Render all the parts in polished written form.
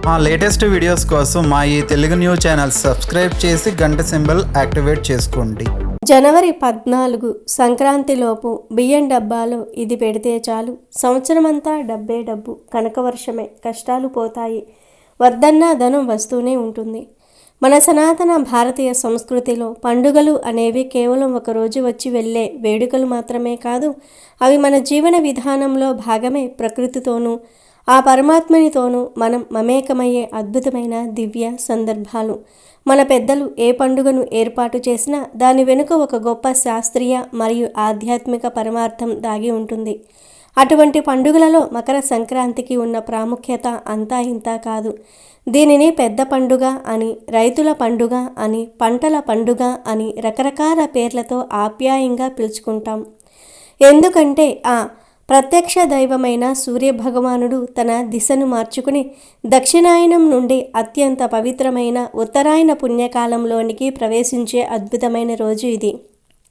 మా latest videos కోసం మా ఈ తెలుగు న్యూస్ ఛానల్ సబ్స్క్రైబ్ చేసి గంట సింబల్ యాక్టివేట్ చేసుకోండి. జనవరి 14 సంక్రాంతిలోపు బియ్యం డబ్బాలో ఇది పెడితే చాలు, సంవత్సరమంతా డబ్బే డబ్బు, కనకవర్షమే, కష్టాలు పోతాయి, వద్దన్నా ధనం వస్తూనే ఉంటుంది. మన సనాతన భారతీయ సంస్కృతిలో పండుగలు అనేవి కేవలం ఒకరోజు వచ్చి వెళ్ళే వేడుకలు మాత్రమే కాదు, అవి మన జీవన విధానంలో భాగమే. ప్రకృతితోనూ ఆ పరమాత్మనితోనూ మనం మమేకమయ్యే అద్భుతమైన దివ్య సందర్భాలు. మన పెద్దలు ఏ పండుగను ఏర్పాటు చేసినా దాని వెనుక ఒక గొప్ప శాస్త్రీయ మరియు ఆధ్యాత్మిక పరమార్థం దాగి ఉంటుంది. అటువంటి పండుగలలో మకర సంక్రాంతికి ఉన్న ప్రాముఖ్యత అంతా ఇంతా కాదు. దీనిని పెద్ద పండుగ అని, రైతుల పండుగ అని, పంటల పండుగ అని రకరకాల పేర్లతో ఆప్యాయంగా పిలుచుకుంటాం. ఎందుకంటే ఆ ప్రత్యక్ష దైవమైన సూర్యభగవానుడు తన దిశను మార్చుకుని దక్షిణాయనం నుండి అత్యంత పవిత్రమైన ఉత్తరాయణ పుణ్యకాలంలోనికి ప్రవేశించే అద్భుతమైన రోజు ఇది.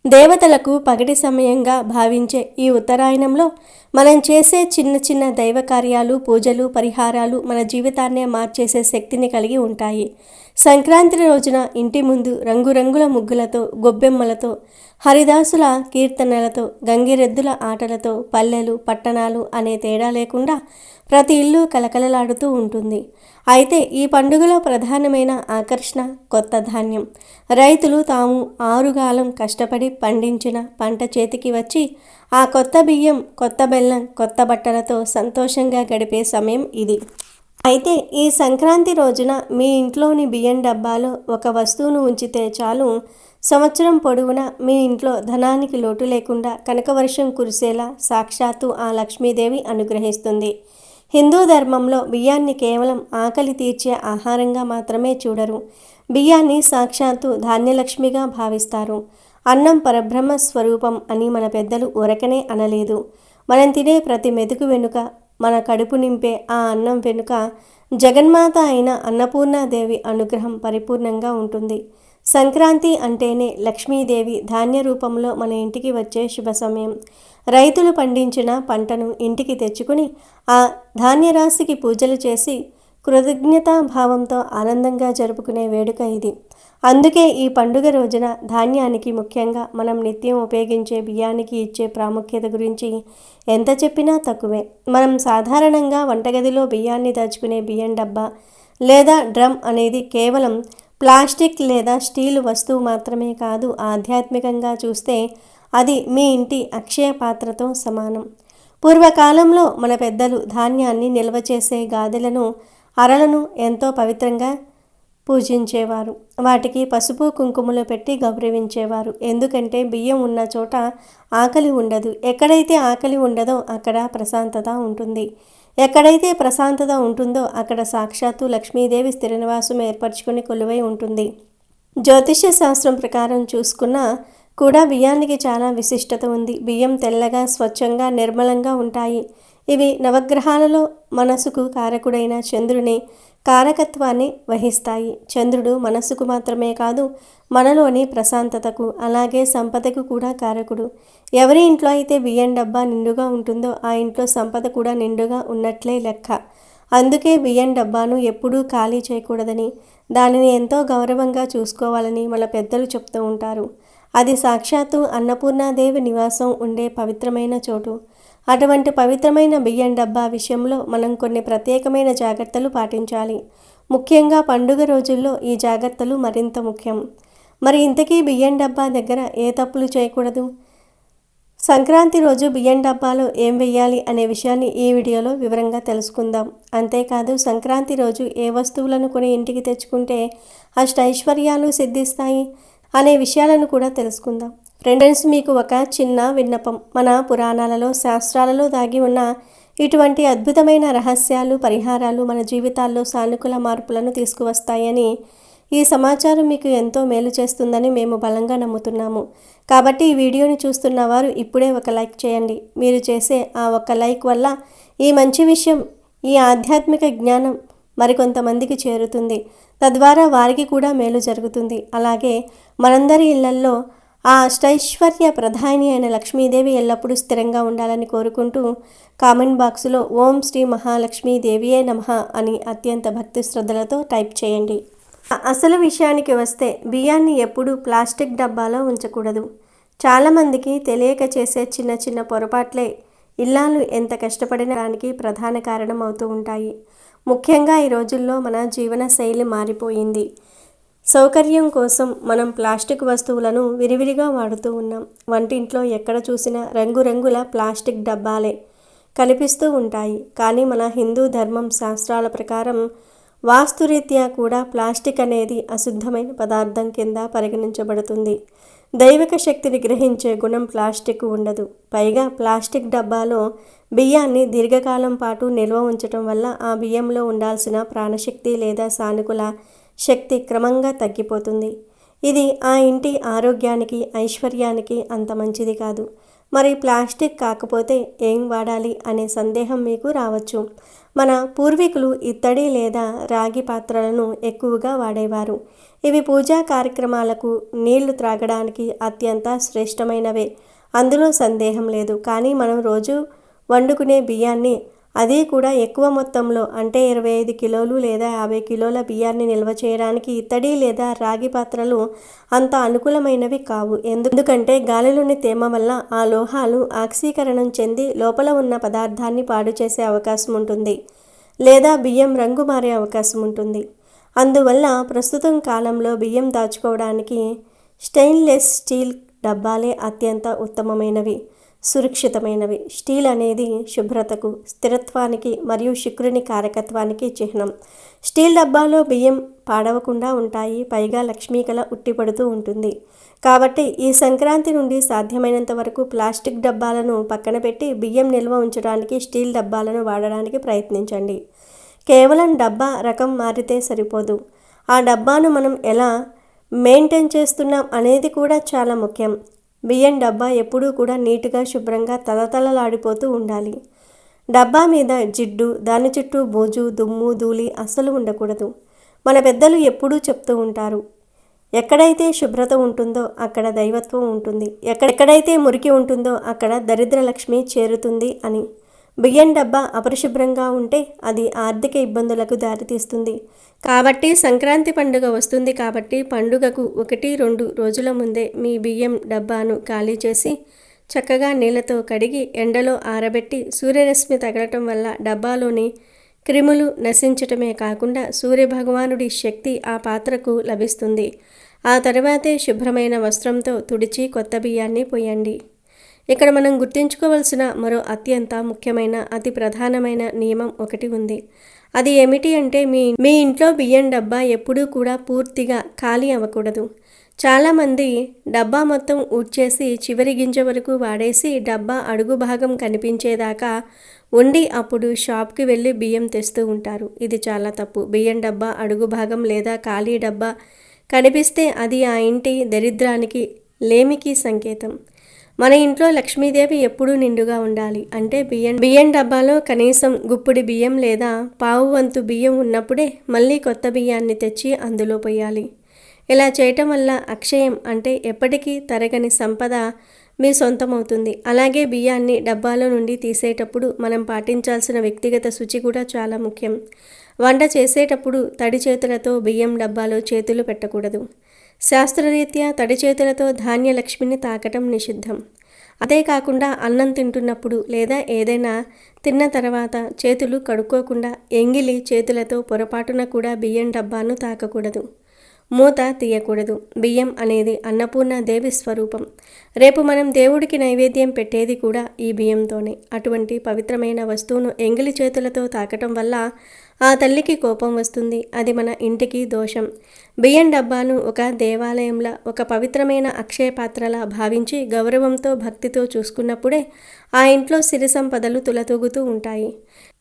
దేవతలకు పగటి సమయంగా భావించే ఈ ఉత్తరాయణంలో మనం చేసే చిన్న చిన్న దైవ కార్యాలు, పూజలు, పరిహారాలు మన జీవితాన్నే మార్చేసే శక్తిని కలిగి ఉంటాయి. సంక్రాంతి రోజున ఇంటి ముందు రంగురంగుల ముగ్గులతో, గొబ్బెమ్మలతో, హరిదాసుల కీర్తనలతో, గంగిరెద్దుల ఆటలతో పల్లెలు, పట్టణాలు అనే తేడా లేకుండా ప్రతి ఇల్లు కలకలలాడుతూ ఉంటుంది. అయితే ఈ పండుగలో ప్రధానమైన ఆకర్షణ కొత్త ధాన్యం. రైతులు తాము ఆరుగాలం కష్టపడి పండించిన పంట చేతికి వచ్చి ఆ కొత్త బియ్యం, కొత్త బెల్లం, కొత్త బట్టలతో సంతోషంగా గడిపే సమయం ఇది. అయితే ఈ సంక్రాంతి రోజున మీ ఇంట్లోని బియ్యం డబ్బాలో ఒక వస్తువును ఉంచితే చాలు, సంవత్సరం పొడవునా మీ ఇంట్లో ధనానికి లోటు లేకుండా కనకవర్షం కురిసేలా సాక్షాత్తు ఆ లక్ష్మీదేవి అనుగ్రహిస్తుంది. హిందూ ధర్మంలో బియ్యాన్ని కేవలం ఆకలి తీర్చే ఆహారంగా మాత్రమే చూడరు. బియ్యాన్ని సాక్షాత్తు ధాన్యలక్ష్మిగా భావిస్తారు. అన్నం పరబ్రహ్మ స్వరూపం అని మన పెద్దలు ఊరకనే అనలేదు. మనం తినే ప్రతి మెతుకు వెనుక, మన కడుపు నింపే ఆ అన్నం వెనుక జగన్మాత అయిన అన్నపూర్ణాదేవి అనుగ్రహం పరిపూర్ణంగా ఉంటుంది. సంక్రాంతి అంటేనే లక్ష్మీదేవి ధాన్య రూపంలో మన ఇంటికి వచ్చే శుభ సమయం. రైతులు పండించిన పంటను ఇంటికి తెచ్చుకుని ఆ ధాన్యరాశికి పూజలు చేసి కృతజ్ఞతాభావంతో ఆనందంగా జరుపుకునే వేడుక ఇది. అందుకే ఈ పండుగ రోజున ధాన్యానికి, ముఖ్యంగా మనం నిత్యం ఉపయోగించే బియ్యానికి ఇచ్చే ప్రాముఖ్యత గురించి ఎంత చెప్పినా తక్కువే. మనం సాధారణంగా వంటగదిలో బియ్యాన్ని దాచుకునే బియ్యం డబ్బా లేదా డ్రమ్ అనేది కేవలం ప్లాస్టిక్ లేదా స్టీలు వస్తువు మాత్రమే కాదు, ఆధ్యాత్మికంగా చూస్తే అది మీ ఇంటి అక్షయ పాత్రతో సమానం. పూర్వకాలంలో మన పెద్దలు ధాన్యాన్ని నిల్వ చేసే గాదెలను, అరలను ఎంతో పవిత్రంగా పూజించేవారు. వాటికి పసుపు, కుంకుమలు పెట్టి గౌరవించేవారు. ఎందుకంటే బియ్యం ఉన్న చోట ఆకలి ఉండదు. ఎక్కడైతే ఆకలి ఉండదో అక్కడ ప్రశాంతత ఉంటుంది. ఎక్కడైతే ప్రశాంతత ఉంటుందో అక్కడ సాక్షాత్తు లక్ష్మీదేవి స్థిర నివాసం ఏర్పరచుకుని కొలువై ఉంటుంది. జ్యోతిష్య శాస్త్రం ప్రకారం చూసుకున్నా కూడా బియ్యానికి చాలా విశిష్టత ఉంది. బియ్యం తెల్లగా, స్వచ్ఛంగా, నిర్మలంగా ఉంటాయి. ఇవి నవగ్రహాలలో మనసుకు కారకుడైన చంద్రుని కారకత్వాన్ని వహిస్తాయి. చంద్రుడు మనస్సుకు మాత్రమే కాదు, మనలోని ప్రశాంతతకు, అలాగే సంపదకు కూడా కారకుడు. ఎవరి ఇంట్లో అయితే బియ్యం డబ్బా నిండుగా ఉంటుందో ఆ ఇంట్లో సంపద కూడా నిండుగా ఉన్నట్లే లెక్క. అందుకే బియ్యం డబ్బాను ఎప్పుడూ ఖాళీ చేయకూడదని, దానిని ఎంతో గౌరవంగా చూసుకోవాలని మన పెద్దలు చెప్తూ ఉంటారు. అది సాక్షాత్తు అన్నపూర్ణాదేవి నివాసం ఉండే పవిత్రమైన చోటు. అటువంటి పవిత్రమైన బియ్యం డబ్బా విషయంలో మనం కొన్ని ప్రత్యేకమైన జాగ్రత్తలు పాటించాలి. ముఖ్యంగా పండుగ రోజుల్లో ఈ జాగ్రత్తలు మరింత ముఖ్యం. మరి ఇంతకీ బియ్యం డబ్బా దగ్గర ఏ తప్పులు చేయకూడదు? సంక్రాంతి రోజు బియ్యం డబ్బాలో ఏం వెయ్యాలి అనే విషయాన్ని ఈ వీడియోలో వివరంగా తెలుసుకుందాం. అంతేకాదు సంక్రాంతి రోజు ఏ వస్తువులను కొని ఇంటికి తెచ్చుకుంటే అష్టైశ్వర్యాలు సిద్ధిస్తాయి అనే విషయాలను కూడా తెలుసుకుందాం. ఫ్రెండ్స్, మీకు ఒక చిన్న విన్నపం. మన పురాణాలలో, శాస్త్రాలలో దాగి ఉన్న ఇటువంటి అద్భుతమైన రహస్యాలు, పరిహారాలు మన జీవితాల్లో సానుకూల మార్పులను తీసుకువస్తాయని, ఈ సమాచారం మీకు ఎంతో మేలు చేస్తుందని మేము బలంగా నమ్ముతున్నాము. కాబట్టి ఈ వీడియోని చూస్తున్న వారు ఇప్పుడే ఒక లైక్ చేయండి. మీరు చేసే ఆ ఒక్క లైక్ వల్ల ఈ మంచి విషయం, ఈ ఆధ్యాత్మిక జ్ఞానం మరికొంతమందికి చేరుతుంది. తద్వారా వారికి కూడా మేలు జరుగుతుంది. అలాగే మనందరి ఇళ్లల్లో ఆ అష్టైశ్వర్య ప్రధాని అయిన లక్ష్మీదేవి ఎల్లప్పుడూ స్థిరంగా ఉండాలని కోరుకుంటూ కామెంట్ బాక్సులో ఓం శ్రీ మహాలక్ష్మీదేవియే నమః అని అత్యంత భక్తి శ్రద్ధలతో టైప్ చేయండి. అసలు విషయానికి వస్తే బియ్యాన్ని ఎప్పుడూ ప్లాస్టిక్ డబ్బాలో ఉంచకూడదు. చాలామందికి తెలియక చేసే చిన్న చిన్న పొరపాట్లే ఇల్లాలు ఎంత కష్టపడడానికి ప్రధాన కారణం అవుతూ ఉంటాయి. ముఖ్యంగా ఈ రోజుల్లో మన జీవన శైలి మారిపోయింది. సౌకర్యం కోసం మనం ప్లాస్టిక్ వస్తువులను విరివిరిగా వాడుతూ ఉన్నాం. వంటింట్లో ఎక్కడ చూసినా రంగురంగుల ప్లాస్టిక్ డబ్బాలే కనిపిస్తూ ఉంటాయి. కానీ మన హిందూ ధర్మం శాస్త్రాల ప్రకారం వాస్తురీత్యా కూడా ప్లాస్టిక్ అనేది అశుద్ధమైన పదార్థం కింద పరిగణించబడుతుంది. దైవిక శక్తిని గ్రహించే గుణం ప్లాస్టిక్ ఉండదు. పైగా ప్లాస్టిక్ డబ్బాలో బియ్యాన్ని దీర్ఘకాలం పాటు నిల్వ ఉంచటం వల్ల ఆ బియ్యంలో ఉండాల్సిన ప్రాణశక్తి లేదా సానుకూల శక్తి క్రమంగా తగ్గిపోతుంది. ఇది ఆ ఇంటి ఆరోగ్యానికి, ఐశ్వర్యానికి అంత మంచిది కాదు. మరి ప్లాస్టిక్ కాకపోతే ఏం వాడాలి అనే సందేహం మీకు రావచ్చు. మన పూర్వీకులు ఇత్తడి లేదా రాగి పాత్రలను ఎక్కువగా వాడేవారు. ఇవి పూజా కార్యక్రమాలకు, నీళ్లు త్రాగడానికి అత్యంత శ్రేష్టమైనవే, అందులో సందేహం లేదు. కానీ మనం రోజు వండుకునే బియ్యాన్ని, అది కూడా ఎక్కువ మొత్తంలో అంటే 25 కిలోలు లేదా 50 కిలోల బియ్యాన్ని నిల్వ చేయడానికి ఇత్తడి లేదా రాగి పాత్రలు అంత అనుకూలమైనవి కావు. ఎందుకంటే గాలిలోని తేమ వల్ల ఆ లోహాలు ఆక్సీకరణం చెంది లోపల ఉన్న పదార్థాన్ని పాడు చేసే అవకాశం ఉంటుంది, లేదా బియ్యం రంగు మారే అవకాశం ఉంటుంది. అందువల్ల ప్రస్తుతం కాలంలో బియ్యం దాచుకోవడానికి స్టెయిన్లెస్ స్టీల్ డబ్బాలే అత్యంత ఉత్తమమైనవి, సురక్షితమైనవి. స్టీల్ అనేది శుభ్రతకు, స్థిరత్వానికి మరియు శుక్రుని కారకత్వానికి చిహ్నం. స్టీల్ డబ్బాలో బియ్యం పాడవకుండా ఉంటాయి. పైగా లక్ష్మీ కళ ఉట్టిపడుతూ ఉంటుంది. కాబట్టి ఈ సంక్రాంతి నుండి సాధ్యమైనంత వరకు ప్లాస్టిక్ డబ్బాలను పక్కన పెట్టి బియ్యం నిల్వ ఉంచడానికి స్టీల్ డబ్బాలను వాడడానికి ప్రయత్నించండి. కేవలం డబ్బా రకం మారితే సరిపోదు. ఆ డబ్బాను మనం ఎలా మెయింటైన్ చేస్తున్నాం అనేది కూడా చాలా ముఖ్యం. బియ్యం డబ్బా ఎప్పుడూ కూడా నీట్గా, శుభ్రంగా తళతళలాడిపోతూ ఉండాలి. డబ్బా మీద జిడ్డు, దాని చుట్టూ బూజు, దుమ్ము, ధూళి అస్సలు ఉండకూడదు. మన పెద్దలు ఎప్పుడూ చెప్తూ ఉంటారు, ఎక్కడైతే శుభ్రత ఉంటుందో అక్కడ దైవత్వం ఉంటుంది, ఎక్కడైతే మురికి ఉంటుందో అక్కడ దరిద్ర లక్ష్మి చేరుతుంది అని. బియ్యం డబ్బా అపరిశుభ్రంగా ఉంటే అది ఆర్థిక ఇబ్బందులకు దారితీస్తుంది. కాబట్టి సంక్రాంతి పండుగ వస్తుంది కాబట్టి పండుగకు 1-2 రోజుల ముందే మీ బియ్యం డబ్బాను ఖాళీ చేసి చక్కగా నీళ్ళతో కడిగి ఎండలో ఆరబెట్టి సూర్యరశ్మి తగలటం వల్ల డబ్బాలోని క్రిములు నశించటమే కాకుండా సూర్యభగవానుడి శక్తి ఆ పాత్రకు లభిస్తుంది. ఆ తర్వాతే శుభ్రమైన వస్త్రంతో తుడిచి కొత్త బియ్యాన్ని పోయండి. ఇక్కడ మనం గుర్తుంచుకోవాల్సిన మరో అత్యంత ముఖ్యమైన, అతి ప్రధానమైన నియమం ఒకటి ఉంది. అది ఏమిటి అంటే మీ ఇంట్లో బియ్యం డబ్బా ఎప్పుడూ కూడా పూర్తిగా ఖాళీ అవ్వకూడదు. చాలామంది డబ్బా మొత్తం ఊడ్చేసి చివరి గింజ వరకు వాడేసి డబ్బా అడుగు భాగం కనిపించేదాకా ఉండి అప్పుడు షాప్కి వెళ్ళి బియ్యం తెస్తూ ఉంటారు. ఇది చాలా తప్పు. బియ్యం డబ్బా అడుగు భాగం లేదా ఖాళీ డబ్బా కనిపిస్తే అది ఆ ఇంటి దరిద్రానికి, లేమికి సంకేతం. మన ఇంట్లో లక్ష్మీదేవి ఎప్పుడూ నిండుగా ఉండాలి అంటే బియ్యం డబ్బాలో కనీసం గుప్పిడి బియ్యం లేదా పావు వంతు బియ్యం ఉన్నప్పుడే మళ్ళీ కొత్త బియ్యాన్ని తెచ్చి అందులో పోయాలి. ఇలా చేయటం వల్ల అక్షయం అంటే ఎప్పటికీ తరగని సంపద మీ సొంతమవుతుంది. అలాగే బియ్యాన్ని డబ్బాలో నుండి తీసేటప్పుడు మనం పాటించాల్సిన వ్యక్తిగత శుచి కూడా చాలా ముఖ్యం. వంట చేసేటప్పుడు తడి చేతులతో బియ్యం డబ్బాలో చేతులు పెట్టకూడదు. శాస్త్రరీత్యా తడి చేతులతో ధాన్యలక్ష్మిని తాకటం నిషిద్ధం. అంతేకాకుండా అన్నం తింటున్నప్పుడు లేదా ఏదైనా తిన్న తర్వాత చేతులు కడుక్కోకుండా ఎంగిలి చేతులతో పొరపాటున కూడా బియ్యం డబ్బాను తాకకూడదు. మూత తీయకూడదు. బియ్యం అనేది అన్నపూర్ణ దేవి స్వరూపం. రేపు మనం దేవుడికి నైవేద్యం పెట్టేది కూడా ఈ బియ్యంతోనే. అటువంటి పవిత్రమైన వస్తువును ఎంగిలి చేతులతో తాకటం వల్ల ఆ తల్లికి కోపం వస్తుంది. అది మన ఇంటికి దోషం. బియ్యం డబ్బాను ఒక దేవాలయంలా, ఒక పవిత్రమైన అక్షయ పాత్రలా భావించి గౌరవంతో, భక్తితో చూసుకున్నప్పుడే ఆ ఇంట్లో సిరి సంపదలు తులతూగుతూ ఉంటాయి.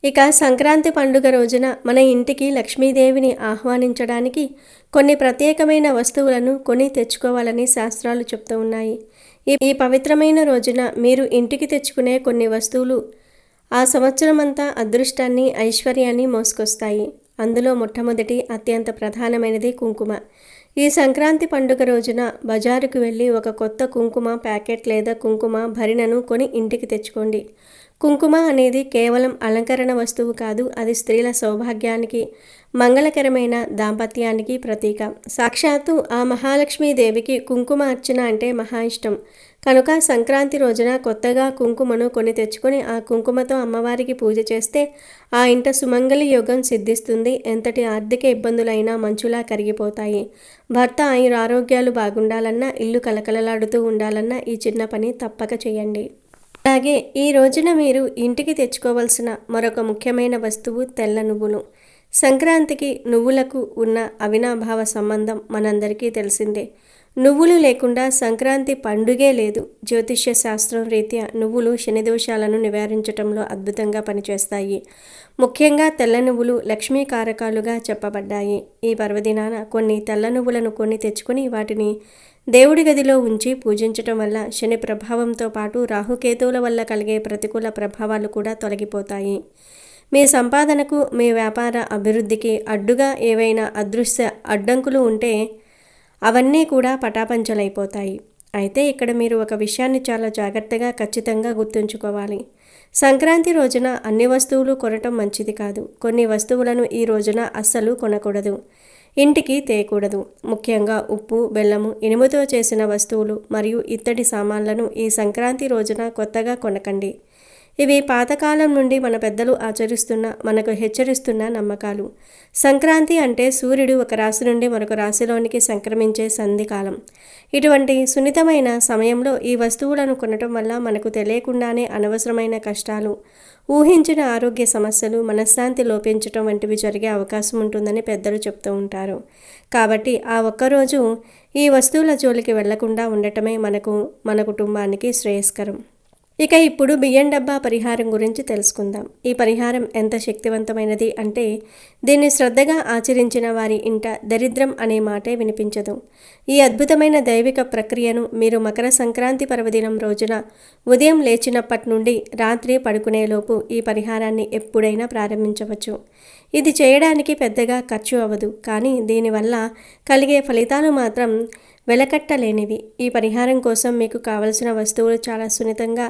ఇక సంక్రాంతి పండుగ రోజున మన ఇంటికి లక్ష్మీదేవిని ఆహ్వానించడానికి కొన్ని ప్రత్యేకమైన వస్తువులను కొని తెచ్చుకోవాలని శాస్త్రాలు చెప్తూ ఉన్నాయి. ఈ పవిత్రమైన రోజున మీరు ఇంటికి తెచ్చుకునే కొన్ని వస్తువులు ఆ సంవత్సరమంతా అదృష్టాన్ని, ఐశ్వర్యాన్ని మోసుకొస్తాయి. అందులో మొట్టమొదటి, అత్యంత ప్రధానమైనది కుంకుమ. ఈ సంక్రాంతి పండుగ రోజున బజారుకు వెళ్ళి ఒక కొత్త కుంకుమ ప్యాకెట్ లేదా కుంకుమ భరిణను కొని ఇంటికి తెచ్చుకోండి. కుంకుమ అనేది కేవలం అలంకరణ వస్తువు కాదు, అది స్త్రీల సౌభాగ్యానికి, మంగళకరమైన దాంపత్యానికి ప్రతీక. సాక్షాత్తు ఆ మహాలక్ష్మీదేవికి కుంకుమ అర్చన అంటే మహా ఇష్టం. కనుక సంక్రాంతి రోజున కొత్తగా కుంకుమను కొని తెచ్చుకొని ఆ కుంకుమతో అమ్మవారికి పూజ చేస్తే ఆ ఇంట సుమంగళి యోగం సిద్ధిస్తుంది. ఎంతటి ఆర్థిక ఇబ్బందులైనా మంచులా కరిగిపోతాయి. భర్త ఆరోగ్యాలు బాగుండాలన్నా, ఇల్లు కలకలలాడుతూ ఉండాలన్నా ఈ చిన్న పని తప్పక చేయండి. అలాగే ఈ రోజున మీరు ఇంటికి తెచ్చుకోవాల్సిన మరొక ముఖ్యమైన వస్తువు తెల్ల నువ్వులు. సంక్రాంతికి నువ్వులకు ఉన్న అవినాభావ సంబంధం మనందరికీ తెలిసిందే. నువ్వులు లేకుండా సంక్రాంతి పండుగే లేదు. జ్యోతిష్య శాస్త్రం రీత్యా నువ్వులు శనిదోషాలను నివారించడంలో అద్భుతంగా పనిచేస్తాయి. ముఖ్యంగా తెల్ల నువ్వులు లక్ష్మీ కారకాలుగా చెప్పబడ్డాయి. ఈ పర్వదినాన కొన్ని తెల్ల నువ్వులను కొని తెచ్చుకొని వాటిని దేవుడి గదిలో ఉంచి పూజించటం వల్ల శని ప్రభావంతో పాటు రాహుకేతువుల వల్ల కలిగే ప్రతికూల ప్రభావాలు కూడా తొలగిపోతాయి. మీ సంపాదనకు, మీ వ్యాపార అభివృద్ధికి అడ్డుగా ఏవైనా అదృశ్య అడ్డంకులు ఉంటే అవన్నీ కూడా పటాపంచలైపోతాయి. అయితే ఇక్కడ మీరు ఒక విషయాన్ని చాలా జాగ్రత్తగా ఖచ్చితంగా గుర్తుంచుకోవాలి. సంక్రాంతి రోజున అన్ని వస్తువులు కొనటం మంచిది కాదు. కొన్ని వస్తువులను ఈ రోజున అస్సలు కొనకూడదు, ఇంటికి తేయకూడదు. ముఖ్యంగా ఉప్పు, బెల్లము, ఇనుముతో చేసిన వస్తువులు మరియు ఇత్తడి సామాన్లను ఈ సంక్రాంతి రోజున కొత్తగా కొనకండి. ఇవి పాతకాలం నుండి మన పెద్దలు మనకు హెచ్చరిస్తున్న నమ్మకాలు. సంక్రాంతి అంటే సూర్యుడు ఒక రాశి నుండి మరొక రాశిలోనికి సంక్రమించే సంధికాలం. ఇటువంటి సున్నితమైన సమయంలో ఈ వస్తువులను కొనటం వల్ల మనకు తెలియకుండానే అనవసరమైన కష్టాలు, ఊహించిన ఆరోగ్య సమస్యలు, మనశ్శాంతి లోపించటం వంటివి జరిగే అవకాశం ఉంటుందని పెద్దలు చెప్తూ ఉంటారు. కాబట్టి ఆ ఒక్కరోజు ఈ వస్తువుల జోలికి వెళ్లకుండా ఉండటమే మన కుటుంబానికి శ్రేయస్కరం. ఇక ఇప్పుడు బియ్యం డబ్బా పరిహారం గురించి తెలుసుకుందాం. ఈ పరిహారం ఎంత శక్తివంతమైనది అంటే దీన్ని శ్రద్ధగా ఆచరించిన వారి ఇంట దరిద్రం అనే మాటే వినిపించదు. ఈ అద్భుతమైన దైవిక ప్రక్రియను మీరు మకర సంక్రాంతి పర్వదినం రోజున ఉదయం లేచినప్పటి నుండి రాత్రి పడుకునేలోపు ఈ పరిహారాన్ని ఎప్పుడైనా ప్రారంభించవచ్చు. ఇది చేయడానికి పెద్దగా ఖర్చు అవ్వదు, కానీ దీనివల్ల కలిగే ఫలితాలు మాత్రం వెలకట్టలేనివి. ఈ పరిహారం కోసం మీకు కావలసిన వస్తువులు చాలా సున్నితంగా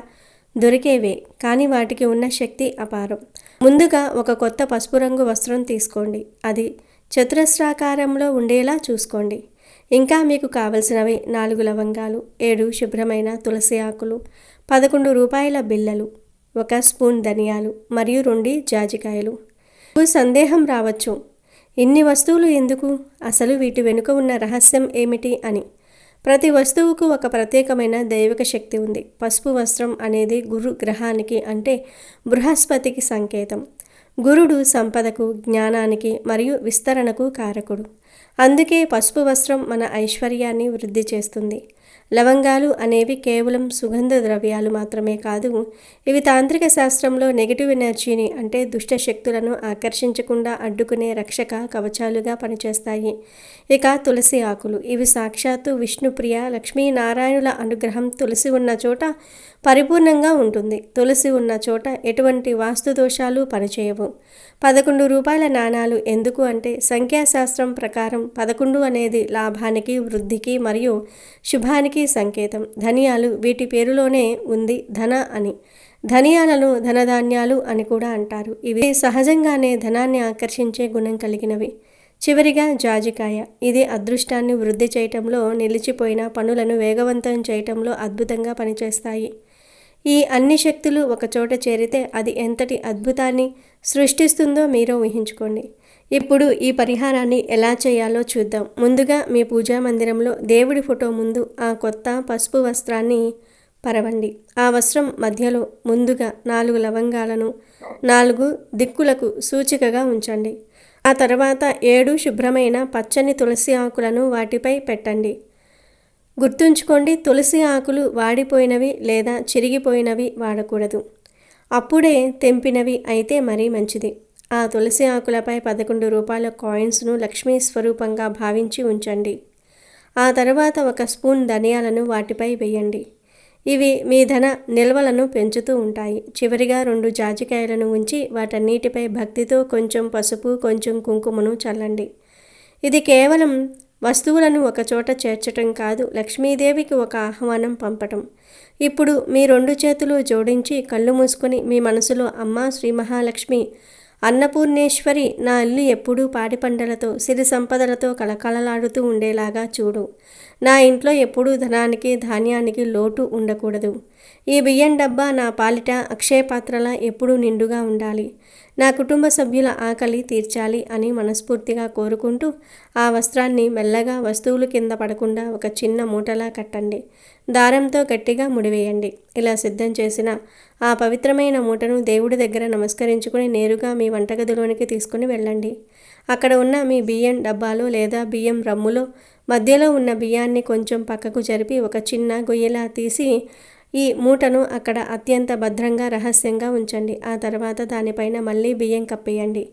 దొరికేవే, కానీ వాటికి ఉన్న శక్తి అపారం. ముందుగా ఒక కొత్త పసుపు రంగు వస్త్రం తీసుకోండి. అది చతురస్రాకారంలో ఉండేలా చూసుకోండి. ఇంకా మీకు కావలసినవి 4 లవంగాలు, 7 శుభ్రమైన తులసి ఆకులు, 11 రూపాయల బిళ్ళలు, 1 స్పూన్ ధనియాలు మరియు 2 జాజికాయలు. సందేహం రావచ్చు, ఇన్ని వస్తువులు ఎందుకు? అసలు వీటి వెనుక ఉన్న రహస్యం ఏమిటి అని. ప్రతి వస్తువుకు ఒక ప్రత్యేకమైన దైవిక శక్తి ఉంది. పసుపు వస్త్రం అనేది గురు గ్రహానికి అంటే బృహస్పతికి సంకేతం. గురుడు సంపదకు, జ్ఞానానికి మరియు విస్తరణకు కారకుడు. అందుకే పసుపు వస్త్రం మన ఐశ్వర్యాన్ని వృద్ధి చేస్తుంది. లవంగాలు అనేవి కేవలం సుగంధ ద్రవ్యాలు మాత్రమే కాదు, ఇవి తాంత్రిక శాస్త్రంలో నెగిటివ్ ఎనర్జీని అంటే దుష్ట శక్తులను ఆకర్షించకుండా అడ్డుకునే రక్షక కవచాలుగా పనిచేస్తాయి. ఇక తులసి ఆకులు, ఇవి సాక్షాత్తు విష్ణుప్రియ లక్ష్మీనారాయణుల అనుగ్రహం తులసి ఉన్న చోట పరిపూర్ణంగా ఉంటుంది. తులసి ఉన్న చోట ఎటువంటి వాస్తు దోషాలు పనిచేయవు. 11 రూపాయల నాణాలు ఎందుకు అంటే సంఖ్యాశాస్త్రం ప్రకారం 11 అనేది లాభానికి, వృద్ధికి మరియు శుభానికి సంకేతం. ధనియాలు, వీటి పేరులోనే ఉంది ధన అని. ధనియాలను ధనధాన్యాలు అని కూడా అంటారు. ఇవి సహజంగానే ధనాన్ని ఆకర్షించే గుణం కలిగినవి. చివరిగా జాజికాయ, ఇది అదృష్టాన్ని వృద్ధి చేయటంలో, నిలిచిపోయిన పనులను వేగవంతం చేయటంలో అద్భుతంగా పనిచేస్తాయి. ఈ అన్ని శక్తులు ఒకచోట చేరితే అది ఎంతటి అద్భుతాన్ని సృష్టిస్తుందో మీరే ఊహించుకోండి. ఇప్పుడు ఈ పరిహారాన్ని ఎలా చేయాలో చూద్దాం. ముందుగా మీ పూజా మందిరంలో దేవుడి ఫోటో ముందు ఆ కొత్త పసుపు వస్త్రాన్ని పరవండి. ఆ వస్త్రం మధ్యలో ముందుగా 4 లవంగాలను 4 దిక్కులకు సూచికగా ఉంచండి. ఆ తర్వాత 7 శుభ్రమైన పచ్చని తులసి ఆకులను వాటిపై పెట్టండి. గుర్తుంచుకోండి, తులసి ఆకులు వాడిపోయినవి లేదా చిరిగిపోయినవి వాడకూడదు. అప్పుడే తెంపినవి అయితే మరీ మంచిది. ఆ తులసి ఆకులపై 11 రూపాయల కాయిన్స్ను లక్ష్మీ స్వరూపంగా భావించి ఉంచండి. ఆ తర్వాత 1 స్పూన్ ధనియాలను వాటిపై వేయండి. ఇవి మీ ధన నిల్వలను పెంచుతూ ఉంటాయి. చివరిగా 2 జాజికాయలను ఉంచి వాటన్నిటిపై భక్తితో కొంచెం పసుపు, కొంచెం కుంకుమను చల్లండి. ఇది కేవలం వస్తువులను ఒకచోట చేర్చటం కాదు, లక్ష్మీదేవికి ఒక ఆహ్వానం పంపటం. ఇప్పుడు మీ 2 చేతులు జోడించి కళ్ళు మూసుకొని మీ మనసులో, అమ్మా శ్రీ మహాలక్ష్మి, అన్నపూర్ణేశ్వరి, నా ఇల్లు ఎప్పుడూ పాడి పంటలతో సిరి సంపదలతో కళకళలాడుతూ ఉండేలాగా చూడు. నా ఇంట్లో ఎప్పుడూ ధనానికి ధాన్యానికి లోటు ఉండకూడదు. ఈ బియ్యం డబ్బా నా పాలిట అక్షయ పాత్రలా ఎప్పుడూ నిండుగా ఉండాలి. నా కుటుంబ సభ్యుల ఆకలి తీర్చాలి అని మనస్ఫూర్తిగా కోరుకుంటూ ఆ వస్త్రాన్ని మెల్లగా వస్తువులు కింద పడకుండా ఒక చిన్న మూటలా కట్టండి. దారంతో గట్టిగా ముడివేయండి. ఇలా సిద్ధం చేసిన ఆ పవిత్రమైన మూటను దేవుడి దగ్గర నమస్కరించుకుని నేరుగా మీ వంటగదిలోనికి తీసుకుని వెళ్ళండి. అక్కడ ఉన్న మీ బియ్యం డబ్బాలో లేదా బియ్యం రమ్ములో మధ్యలో ఉన్న బియ్యాన్ని కొంచెం పక్కకు జరిపి ఒక చిన్న గొయ్యిలా తీసి ఈ మూటను అక్కడ అత్యంత భద్రంగా రహస్యంగా ఉంచండి. ఆ తర్వాత దానిపైన మళ్ళీ బియ్యం కప్పేయండి.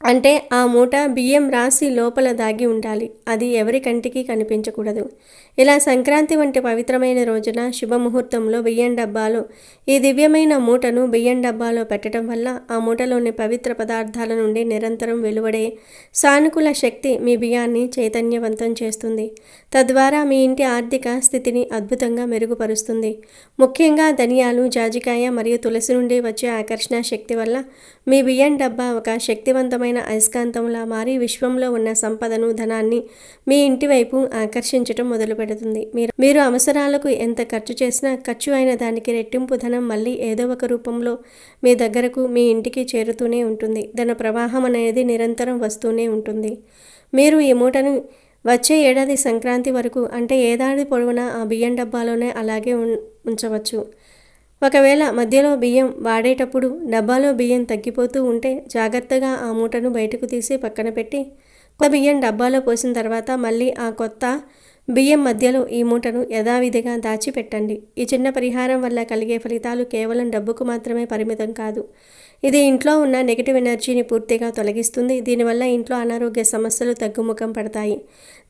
అంటే ఆ మూట బియ్యం రాసి లోపల దాగి ఉండాలి. అది ఎవరి కంటికి కనిపించకూడదు. ఇలా సంక్రాంతి వంటి పవిత్రమైన రోజున శుభముహూర్తంలో బియ్యం డబ్బాలో ఈ దివ్యమైన మూటను బియ్యం డబ్బాలో పెట్టడం వల్ల ఆ మూటలోని పవిత్ర పదార్థాల నుండి నిరంతరం వెలువడే సానుకూల శక్తి మీ బియ్యాన్ని చైతన్యవంతం చేస్తుంది. తద్వారా మీ ఇంటి ఆర్థిక స్థితిని అద్భుతంగా మెరుగుపరుస్తుంది. ముఖ్యంగా ధనియాలు, జాజికాయ మరియు తులసి నుండి వచ్చే ఆకర్షణ శక్తి వల్ల మీ బియ్యం డబ్బా ఒక శక్తివంతమైన అయస్కాంతంలా మారి విశ్వంలో ఉన్న సంపదను, ధనాన్ని మీ ఇంటి వైపు ఆకర్షించటం మొదలుపెడుతుంది. మీరు అవసరాలకు ఎంత ఖర్చు చేసినా ఖర్చు అయిన దానికి రెట్టింపు ధనం మళ్ళీ ఏదో ఒక రూపంలో మీ దగ్గరకు, మీ ఇంటికి చేరుతూనే ఉంటుంది. ధన ప్రవాహం అనేది నిరంతరం వస్తూనే ఉంటుంది. మీరు ఈ మూటను వచ్చే ఏడాది సంక్రాంతి వరకు, అంటే ఏడాది పొడవునా ఆ బియ్యం డబ్బాలోనే అలాగే ఉంచవచ్చు. ఒకవేళ మధ్యలో బియ్యం వాడేటప్పుడు డబ్బాలో బియ్యం తగ్గిపోతూ ఉంటే జాగ్రత్తగా ఆ మూటను బయటకు తీసి పక్కన పెట్టి కొత్త బియ్యం డబ్బాలో పోసిన తర్వాత మళ్ళీ ఆ కొత్త బియ్యం మధ్యలో ఈ మూటను యథావిధిగా దాచిపెట్టండి. ఈ చిన్న పరిహారం వల్ల కలిగే ఫలితాలు కేవలం డబ్బుకు మాత్రమే పరిమితం కాదు. ఇది ఇంట్లో ఉన్న నెగిటివ్ ఎనర్జీని పూర్తిగా తొలగిస్తుంది. దీనివల్ల ఇంట్లో అనారోగ్య సమస్యలు తగ్గుముఖం పడతాయి.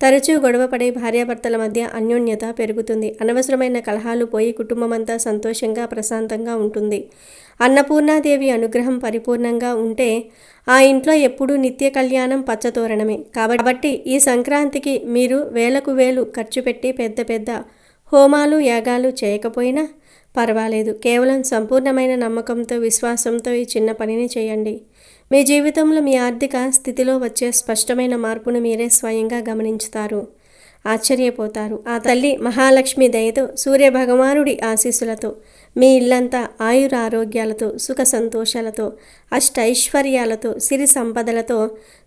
తరచూ గొడవపడే భార్యాభర్తల మధ్య అన్యోన్యత పెరుగుతుంది. అనవసరమైన కలహాలు పోయి కుటుంబమంతా సంతోషంగా, ప్రశాంతంగా ఉంటుంది. అన్నపూర్ణాదేవి అనుగ్రహం పరిపూర్ణంగా ఉంటే ఆ ఇంట్లో ఎప్పుడూ నిత్య కళ్యాణం, పచ్చతోరణమే. కాబట్టి ఈ సంక్రాంతికి మీరు వేలకు వేలు ఖర్చు పెట్టి పెద్ద పెద్ద హోమాలు, యాగాలు చేయకపోయినా పర్వాలేదు. కేవలం సంపూర్ణమైన నమ్మకంతో, విశ్వాసంతో ఈ చిన్న పనిని చేయండి. మీ జీవితంలో మీ ఆర్థిక స్థితిలో వచ్చే స్పష్టమైన మార్పును మీరే స్వయంగా గమనించుతారు. ఆశ్చర్యపోతారు. ఆ తల్లి మహాలక్ష్మి దయతో, సూర్య భగవానుడి ఆశీస్సులతో మీ ఇల్లంతా ఆయురారోగ్యాలతో, సుఖ సంతోషాలతో, అష్టైశ్వర్యాలతో, సిరి సంపదలతో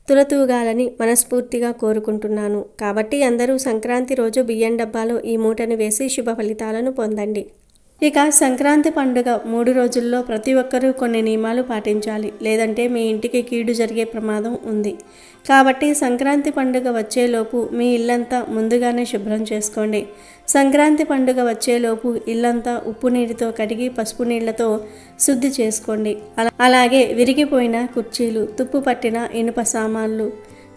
తులతూగాలని మనస్ఫూర్తిగా కోరుకుంటున్నాను. కాబట్టి అందరూ సంక్రాంతి రోజు బియ్యం డబ్బాలో ఈ మూటను వేసి శుభ ఫలితాలను పొందండి. ఇక సంక్రాంతి పండుగ 3 రోజుల్లో ప్రతి ఒక్కరూ కొన్ని నియమాలు పాటించాలి. లేదంటే మీ ఇంటికి కీడు జరిగే ప్రమాదం ఉంది. కాబట్టి సంక్రాంతి పండుగ వచ్చేలోపు మీ ఇల్లంతా ముందుగానే శుభ్రం చేసుకోండి. సంక్రాంతి పండుగ వచ్చేలోపు ఇల్లంతా ఉప్పు నీటితో కడిగి పసుపు నీళ్లతో శుద్ధి చేసుకోండి. అలాగే విరిగిపోయిన కుర్చీలు, తుప్పు పట్టిన ఇనుప సామాన్లు,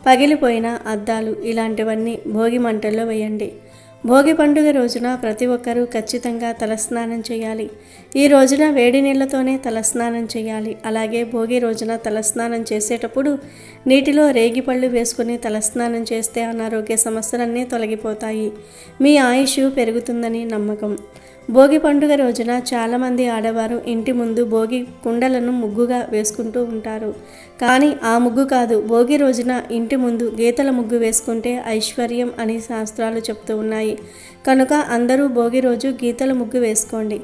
పగిలిపోయిన అద్దాలు ఇలాంటివన్నీ భోగి మంటల్లో వేయండి. భోగి పండుగ రోజున ప్రతి ఒక్కరూ ఖచ్చితంగా తలస్నానం చేయాలి. ఈ రోజున వేడి నీళ్లతోనే తలస్నానం చేయాలి. అలాగే భోగి రోజున తలస్నానం చేసేటప్పుడు నీటిలో రేగిపళ్ళు వేసుకుని తలస్నానం చేస్తే అనారోగ్య సమస్యలన్నీ తొలగిపోతాయి. మీ ఆయుష్ పెరుగుతుందని నమ్మకం. భోగి పండుగ రోజున చాలామంది ఆడవారు ఇంటి ముందు భోగి కుండలను ముగ్గుగా వేసుకుంటూ ఉంటారు. కానీ ఆ ముగ్గు కాదు, భోగి రోజున ఇంటి ముందు గీతల ముగ్గు వేసుకుంటే ఐశ్వర్యం అని శాస్త్రాలు చెప్తూ ఉన్నాయి. కనుక అందరూ భోగి రోజు గీతల ముగ్గు వేసుకోండి.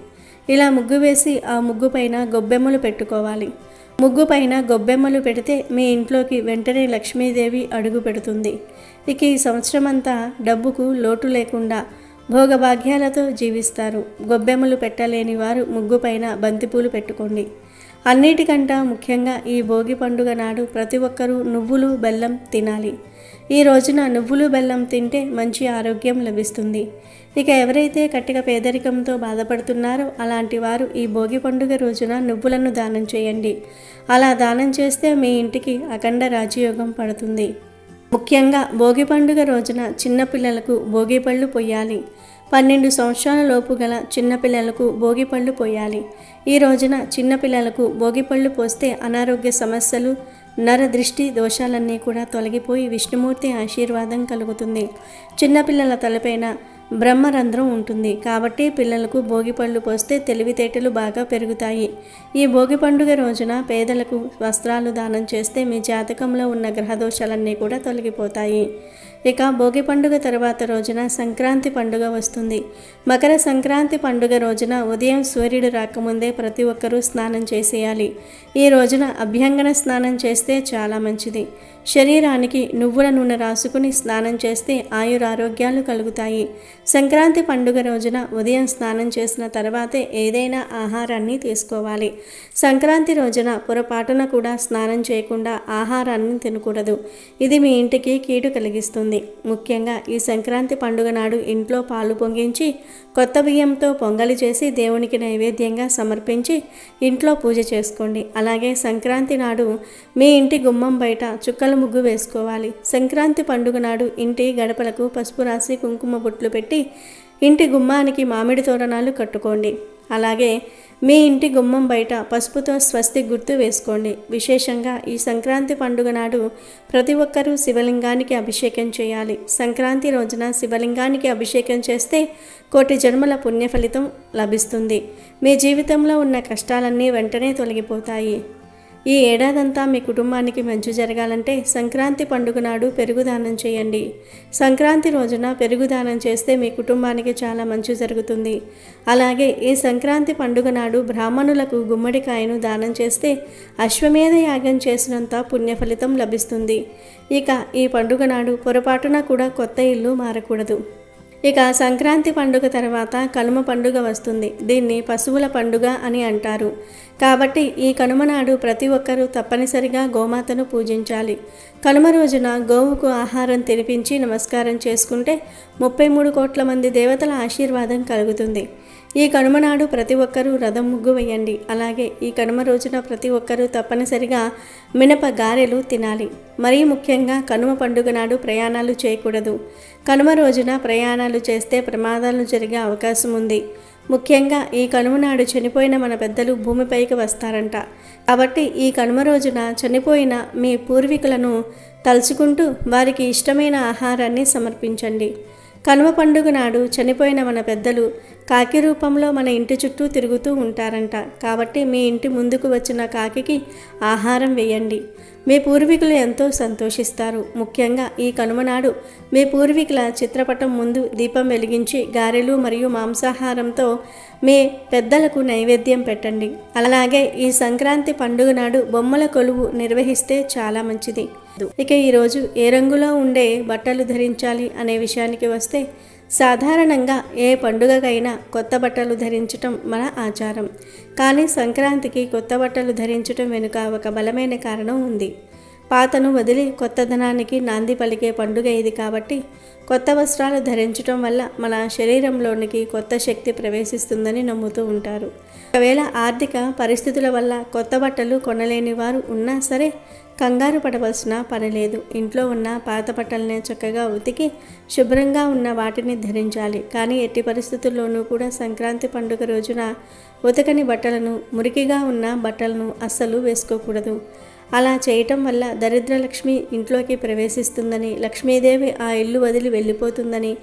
ఇలా ముగ్గు వేసి ఆ ముగ్గు పైన గొబ్బెమ్మలు పెట్టుకోవాలి. ముగ్గు పైన గొబ్బెమ్మలు పెడితే మీ ఇంట్లోకి వెంటనే లక్ష్మీదేవి అడుగు పెడుతుంది. ఇక ఈ సంవత్సరం అంతా డబ్బుకు లోటు లేకుండా భోగభాగ్యాలతో జీవిస్తారు. గొబ్బెమ్మలు పెట్టలేని వారు ముగ్గు పైన బంతిపూలు పెట్టుకోండి. అన్నిటికంటే ముఖ్యంగా ఈ భోగి పండుగ నాడు ప్రతి ఒక్కరూ నువ్వులు, బెల్లం తినాలి. ఈ రోజున నువ్వులు, బెల్లం తింటే మంచి ఆరోగ్యం లభిస్తుంది. ఇక ఎవరైతే కట్టిక పేదరికంతో బాధపడుతున్నారో అలాంటి వారు ఈ భోగి పండుగ రోజున నువ్వులను దానం చేయండి. అలా దానం చేస్తే మీ ఇంటికి అఖండ రాజయోగం పడుతుంది. ముఖ్యంగా భోగి పండుగ రోజున చిన్నపిల్లలకు భోగిపళ్ళు పొయ్యాలి. 12 సంవత్సరాల లోపు గల చిన్నపిల్లలకు భోగిపళ్ళు పోయాలి. ఈ రోజున చిన్నపిల్లలకు భోగిపళ్ళు పోస్తే అనారోగ్య సమస్యలు నరదృష్టి దోషాలన్నీ కూడా తొలగిపోయి విష్ణుమూర్తి ఆశీర్వాదం కలుగుతుంది. చిన్నపిల్లల తలపైన బ్రహ్మరంధ్రం ఉంటుంది కాబట్టి పిల్లలకు భోగిపళ్ళు పోస్తే తెలివితేటలు బాగా పెరుగుతాయి. ఈ భోగి పండుగ రోజున పేదలకు వస్త్రాలు దానం చేస్తే మీ జాతకంలో ఉన్న గ్రహదోషాలన్నీ కూడా తొలగిపోతాయి. ఇక భోగి పండుగ తర్వాత రోజున సంక్రాంతి పండుగ వస్తుంది. మకర సంక్రాంతి పండుగ రోజున ఉదయం సూర్యుడు రాకముందే ప్రతి ఒక్కరూ స్నానం చేసేయాలి. ఈ రోజున అభ్యంగన స్నానం చేస్తే చాలా మంచిది. శరీరానికి నువ్వుల నూనె రాసుకుని స్నానం చేస్తే ఆయురారోగ్యాలు కలుగుతాయి. సంక్రాంతి పండుగ రోజున ఉదయం స్నానం చేసిన తర్వాతే ఏదైనా ఆహారాన్ని తీసుకోవాలి. సంక్రాంతి రోజున పొరపాటున కూడా స్నానం చేయకుండా ఆహారాన్ని తినకూడదు. ఇది మీ ఇంటికి కీడు కలిగిస్తుంది. ముఖ్యంగా ఈ సంక్రాంతి పండుగ నాడు ఇంట్లో పాలు పొంగించి కొత్త బియ్యంతో పొంగలి చేసి దేవునికి నైవేద్యంగా సమర్పించి ఇంట్లో పూజ చేసుకోండి. అలాగే సంక్రాంతి నాడు మీ ఇంటి గుమ్మం బయట చుక్కల ముగ్గు వేసుకోవాలి. సంక్రాంతి పండుగ నాడు ఇంటి గడపలకు పసుపు రాసి కుంకుమ బొట్లు పెట్టి ఇంటి గుమ్మానికి మామిడి తోరణాలు కట్టుకోండి. అలాగే మీ ఇంటి గుమ్మం బయట పసుపుతో స్వస్తి గుర్తు వేసుకోండి. విశేషంగా ఈ సంక్రాంతి పండుగ నాడు ప్రతి ఒక్కరూ శివలింగానికి అభిషేకం చేయాలి. సంక్రాంతి రోజున శివలింగానికి అభిషేకం చేస్తే కోటి జన్మల పుణ్య ఫలితం లభిస్తుంది. మీ జీవితంలో ఉన్న కష్టాలన్నీ వెంటనే తొలగిపోతాయి. ఈ ఏడాదంతా మీ కుటుంబానికి మంచి జరగాలంటే సంక్రాంతి పండుగ నాడు పెరుగుదానం చేయండి. సంక్రాంతి రోజున పెరుగుదానం చేస్తే మీ కుటుంబానికి చాలా మంచి జరుగుతుంది. అలాగే ఈ సంక్రాంతి పండుగ నాడు బ్రాహ్మణులకు గుమ్మడికాయను దానం చేస్తే అశ్వమేధ యాగం చేసినంత పుణ్య ఫలితం లభిస్తుంది. ఇక ఈ పండుగ నాడు పొరపాటున కూడా కొత్త ఇల్లు మారకూడదు. ఇక సంక్రాంతి పండుగ తర్వాత కనుమ పండుగ వస్తుంది. దీన్ని పశువుల పండుగ అని అంటారు. కాబట్టి ఈ కనుమ నాడు ప్రతి ఒక్కరూ తప్పనిసరిగా గోమాతను పూజించాలి. కనుమ రోజున గోవుకు ఆహారం తినిపించి నమస్కారం చేసుకుంటే 33 కోట్ల మంది దేవతల ఆశీర్వాదం కలుగుతుంది. ఈ కనుమ నాడు ప్రతి ఒక్కరూ రథం ముగ్గు వేయండి. అలాగే ఈ కనుమ రోజున ప్రతి ఒక్కరూ తప్పనిసరిగా మినప గారెలు తినాలి. మరీ ముఖ్యంగా కనుమ పండుగ నాడు ప్రయాణాలు చేయకూడదు. కనుమ రోజున ప్రయాణాలు చేస్తే ప్రమాదాలు జరిగే అవకాశం ఉంది. ముఖ్యంగా ఈ కనుమ నాడు చనిపోయిన మన పెద్దలు భూమిపైకి వస్తారంట. కాబట్టి ఈ కనుమ రోజున చనిపోయిన మీ పూర్వీకులను తలుచుకుంటూ వారికి ఇష్టమైన ఆహారాన్ని సమర్పించండి. కనుమ పండుగ నాడు చనిపోయిన మన పెద్దలు కాకి రూపంలో మన ఇంటి చుట్టూ తిరుగుతూ ఉంటారంట. కాబట్టి మీ ఇంటి ముందుకు వచ్చిన కాకికి ఆహారం వేయండి. మీ పూర్వీకులు ఎంతో సంతోషిస్తారు. ముఖ్యంగా ఈ కనుమ నాడు మీ పూర్వీకుల చిత్రపటం ముందు దీపం వెలిగించి గారెలు మరియు మాంసాహారంతో మీ పెద్దలకు నైవేద్యం పెట్టండి. అలాగే ఈ సంక్రాంతి పండుగ నాడు బొమ్మల కొలువు నిర్వహిస్తే చాలా మంచిది. ఇక ఈరోజు ఏ రంగులో ఉండే బట్టలు ధరించాలి అనే విషయానికి వస్తే సాధారణంగా ఏ పండుగకైనా కొత్త బట్టలు ధరించటం మన ఆచారం. కానీ సంక్రాంతికి కొత్త బట్టలు ధరించటం వెనుక ఒక బలమైన కారణం ఉంది. పాతను వదిలి కొత్తదనానికి నాంది పలికే పండుగ ఇది. కాబట్టి కొత్త వస్త్రాలు ధరించటం వల్ల మన శరీరంలోనికి కొత్త శక్తి ప్రవేశిస్తుందని నమ్ముతూ ఉంటారు. ఒకవేళ ఆర్థిక పరిస్థితుల వల్ల కొత్త బట్టలు కొనలేని వారు ఉన్నా సరే కంగారు పడవలసిన పని లేదు. ఇంట్లో ఉన్న పాత బట్టలనే చక్కగా ఉతికి శుభ్రంగా ఉన్న వాటిని ధరించాలి. కానీ ఎట్టి పరిస్థితుల్లోనూ కూడా సంక్రాంతి పండుగ రోజున ఉతకని బట్టలను, మురికిగా ఉన్న బట్టలను అస్సలు వేసుకోకూడదు. అలా చేయటం వల్ల దరిద్రలక్ష్మి ఇంట్లోకి ప్రవేశిస్తుందని, లక్ష్మీదేవి ఆ ఇల్లు వదిలి వెళ్ళిపోతుందని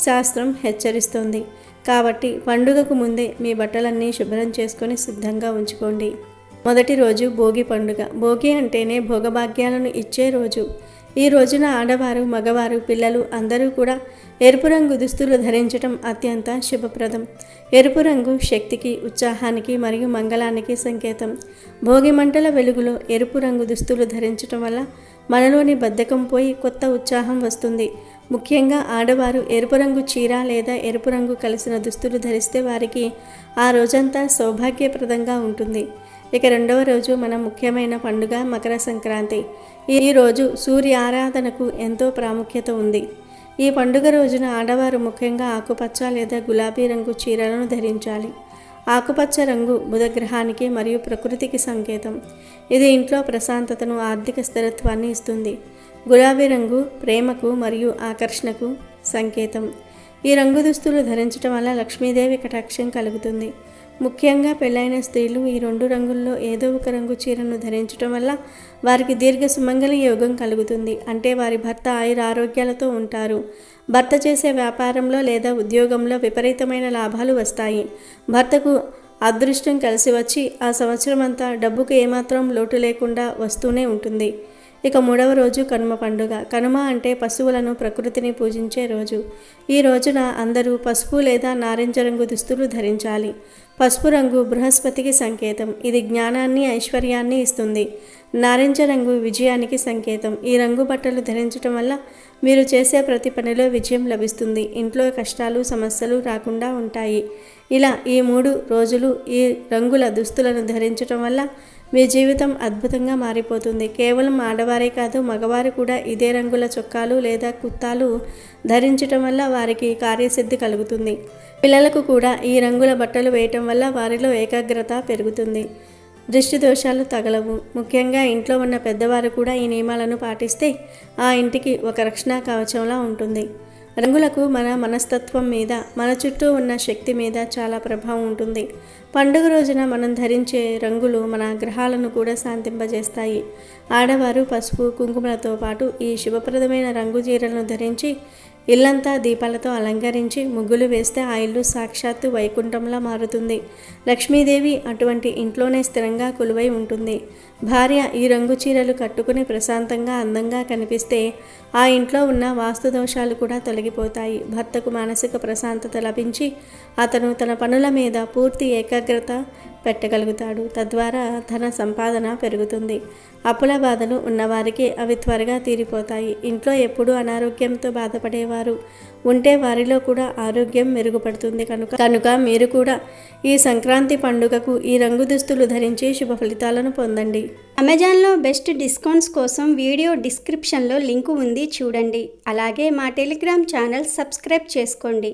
శాస్త్రం హెచ్చరిస్తోంది. కాబట్టి పండుగకు ముందే మీ బట్టలన్నీ శుభ్రం చేసుకొని సిద్ధంగా ఉంచుకోండి. మొదటి రోజు భోగి పండుగ. భోగి అంటేనే భోగభాగ్యాలను ఇచ్చే రోజు. ఈ రోజున ఆడవారు, మగవారు, పిల్లలు అందరూ కూడా ఎరుపు రంగు దుస్తులు ధరించడం అత్యంత శుభప్రదం. ఎరుపు రంగు శక్తికి, ఉత్సాహానికి మరియు మంగళానికి సంకేతం. భోగి మంటల వెలుగులో ఎరుపు రంగు దుస్తులు ధరించడం వల్ల మనలోని బద్ధకం పోయి కొత్త ఉత్సాహం వస్తుంది. ముఖ్యంగా ఆడవారు ఎరుపు రంగు చీర లేదా ఎరుపు రంగు కలిసిన దుస్తులు ధరిస్తే వారికి ఆ రోజంతా సౌభాగ్యప్రదంగా ఉంటుంది. ఇక రెండవ రోజు మన ముఖ్యమైన పండుగ మకర సంక్రాంతి. ఈ రోజు సూర్య ఆరాధనకు ఎంతో ప్రాముఖ్యత ఉంది. ఈ పండుగ రోజున ఆడవారు ముఖ్యంగా ఆకుపచ్చ లేదా గులాబీ రంగు చీరలను ధరించాలి. ఆకుపచ్చ రంగు బుధగ్రహానికి మరియు ప్రకృతికి సంకేతం. ఇది ఇంట్లో ప్రశాంతతను, ఆర్థిక స్థిరత్వాన్ని ఇస్తుంది. గులాబీ రంగు ప్రేమకు మరియు ఆకర్షణకు సంకేతం. ఈ రంగు దుస్తులు ధరించడం వల్ల లక్ష్మీదేవి కటాక్షం కలుగుతుంది. ముఖ్యంగా పెళ్ళైన స్త్రీలు ఈ 2 రంగుల్లో ఏదో ఒక రంగు చీరను ధరించడం వల్ల వారికి దీర్ఘ సుమంగళ యోగం కలుగుతుంది. అంటే వారి భర్త ఆయుర ఆరోగ్యాలతో ఉంటారు. భర్త చేసే వ్యాపారంలో లేదా ఉద్యోగంలో విపరీతమైన లాభాలు వస్తాయి. భర్తకు అదృష్టం కలిసి వచ్చి ఆ సంవత్సరం అంతా డబ్బుకు ఏమాత్రం లోటు లేకుండా వస్తూనే ఉంటుంది. ఇక 3వ రోజు కనుమ పండుగ. కనుమ అంటే పశువులను, ప్రకృతిని పూజించే రోజు. ఈ రోజున అందరూ పసుపు లేదా నారింజ రంగు దుస్తులు ధరించాలి. పసుపు రంగు బృహస్పతికి సంకేతం. ఇది జ్ఞానాన్ని, ఐశ్వర్యాన్ని ఇస్తుంది. నారింజ రంగు విజయానికి సంకేతం. ఈ రంగు బట్టలు ధరించడం వల్ల మీరు చేసే ప్రతి పనిలో విజయం లభిస్తుంది. ఇంట్లో కష్టాలు, సమస్యలు రాకుండా ఉంటాయి. ఇలా ఈ 3 రోజులు ఈ రంగుల దుస్తులను ధరించడం వల్ల మీ జీవితం అద్భుతంగా మారిపోతుంది. కేవలం ఆడవారే కాదు, మగవారు కూడా ఇదే రంగుల చొక్కాలు లేదా కుత్తాలు ధరించడం వల్ల వారికి కార్యసిద్ధి కలుగుతుంది. పిల్లలకు కూడా ఈ రంగుల బట్టలు వేయటం వల్ల వారిలో ఏకాగ్రత పెరుగుతుంది. దృష్టి దోషాలు తగలవు. ముఖ్యంగా ఇంట్లో ఉన్న పెద్దవారు కూడా ఈ నియమాలను పాటిస్తే ఆ ఇంటికి ఒక రక్షణ కవచంలా ఉంటుంది. రంగులకు మన మనస్తత్వం మీద, మన చుట్టూ ఉన్న శక్తి మీద చాలా ప్రభావం ఉంటుంది. పండుగ రోజున మనం ధరించే రంగులు మన గ్రహాలను కూడా శాంతింపజేస్తాయి. ఆడవారు పసుపు, కుంకుమలతో పాటు ఈ శుభప్రదమైన రంగు చీరలను ధరించి ఇల్లంతా దీపాలతో అలంకరించి ముగ్గులు వేస్తే ఆ ఇల్లు సాక్షాత్తు వైకుంఠంలా మారుతుంది. లక్ష్మీదేవి అటువంటి ఇంట్లోనే స్థిరంగా కొలువై ఉంటుంది. భార్య ఈ రంగు చీరలు కట్టుకుని ప్రశాంతంగా, అందంగా కనిపిస్తే ఆ ఇంట్లో ఉన్న వాస్తు దోషాలు కూడా తొలగిపోతాయి. భర్తకు మానసిక ప్రశాంతత లభించి అతను తన పనుల మీద పూర్తి ఏకాగ్రత పెట్టగలుగుతాడు. తద్వారా ధన సంపాదన పెరుగుతుంది. అప్పుల బాధలు ఉన్నవారికి అవి త్వరగా తీరిపోతాయి. ఇంట్లో ఎప్పుడూ అనారోగ్యంతో బాధపడేవారు ఉంటే వారిలో కూడా ఆరోగ్యం మెరుగుపడుతుంది. కనుక మీరు కూడా ఈ సంక్రాంతి పండుగకు ఈ రంగు దుస్తులు ధరించి శుభ ఫలితాలను పొందండి. అమెజాన్లో బెస్ట్ డిస్కౌంట్స్ కోసం వీడియో డిస్క్రిప్షన్లో లింకు ఉంది, చూడండి. అలాగే మా టెలిగ్రామ్ ఛానల్ సబ్స్క్రైబ్ చేసుకోండి.